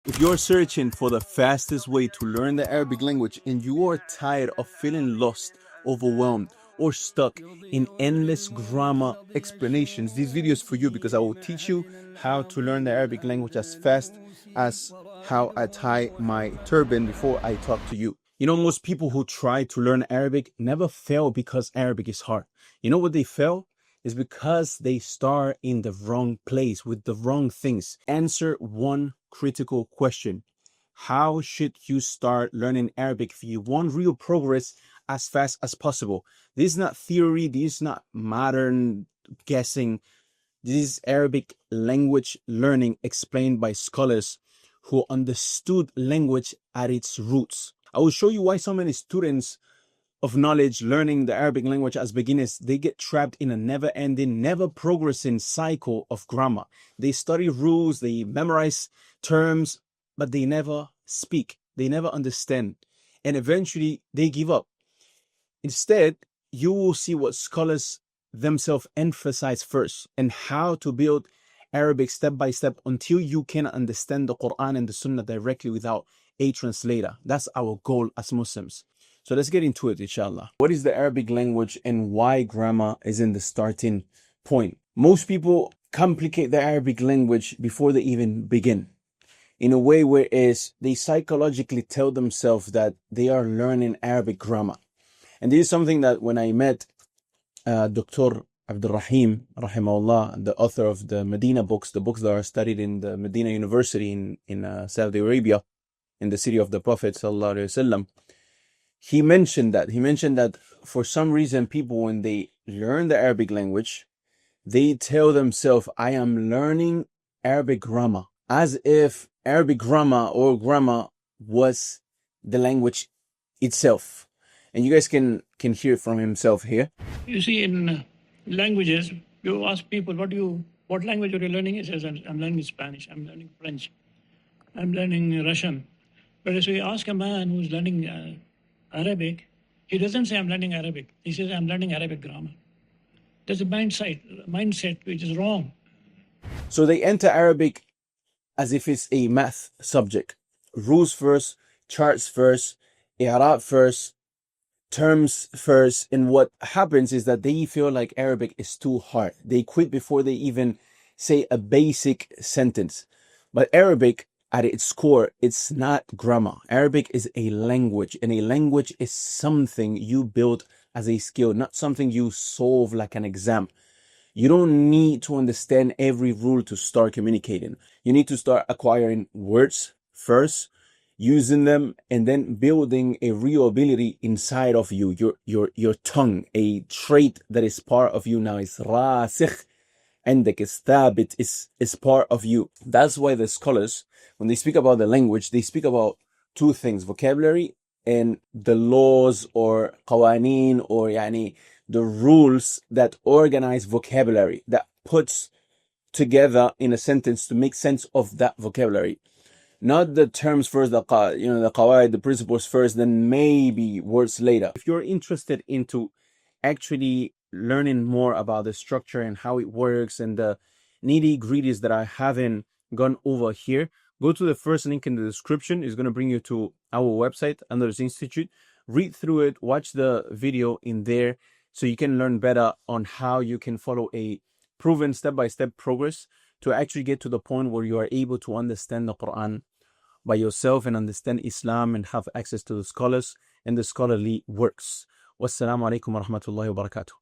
If you're searching for the fastest way to learn the Arabic language and you are tired of feeling lost, overwhelmed, or stuck in endless grammar explanations, this video is for you because I will teach you how to learn the Arabic language as fast as how I tie my turban before I talk to you. You know, most people who try to learn Arabic never fail because Arabic is hard. You know what they fail? Is because they start in the wrong place with the wrong things. Answer one critical question. How should you start learning Arabic if you want real progress as fast as possible? This is not theory, this is not modern guessing. This is Arabic language learning explained by scholars who understood language at its roots. I will show you why so many students of knowledge learning the Arabic language as beginners, they get trapped in a never-ending, never-progressing cycle of grammar. They study rules, they memorize terms, but they never speak. They never understand. And eventually, they give up. Instead, you will see what scholars themselves emphasize first and how to build Arabic step by step until you can understand the Quran and the Sunnah directly without a translator. That's our goal as Muslims. So let's get into it, inshallah. What is the Arabic language and why grammar is in the starting point? Most people complicate the Arabic language before they even begin, in a way whereas they psychologically tell themselves that they are learning Arabic grammar. And this is something that when I met Dr. Abdul Rahim, rahimahullah, the author of the Medina books, the books that are studied in the Medina University in Saudi Arabia, in the city of the Prophet sallallahu alaihi wasallam, he mentioned that for some reason people, when they learn the Arabic language, they tell themselves, I am learning Arabic grammar, as if Arabic grammar or grammar was the language itself. And you guys can hear it from himself here. You see, in languages, you ask people, what language are you learning? He says, I'm learning Spanish, I'm learning French, I'm learning Russian. But if you ask a man who's learning Arabic, he doesn't say, I'm learning Arabic. He says, I'm learning Arabic grammar. There's a mindset which is wrong. So they enter Arabic as if it's a math subject. Rules first, charts first, i'rab first, terms first. And what happens is that they feel like Arabic is too hard. They quit before they even say a basic sentence. But Arabic, at its core, it's not grammar. Arabic is a language, and a language is something you build as a skill, not something you solve like an exam. You don't need to understand every rule to start communicating. You need to start acquiring words first, using them, and then building a real ability inside of you, your tongue, a trait that is part of you now. Is rasikh عندك, is thabit, is part of you. That's why the scholars, when they speak about the language, they speak about two things: vocabulary and the laws or qawaneen, or yani the rules that organize vocabulary, that puts together in a sentence to make sense of that vocabulary. Not the terms first, the qawaid, the principles first, then maybe words later. If you're interested into actually learning more about the structure and how it works and the nitty-gritties that I haven't gone over here, go to the first link in the description. It's going to bring you to our website, Andalus Institute. Read through it, watch the video in there so you can learn better on how you can follow a proven step-by-step progress to actually get to the point where you are able to understand the Quran by yourself and understand Islam and have access to the scholars and the scholarly works. Wassalamu alaikum wa rahmatullahi wa barakatuh.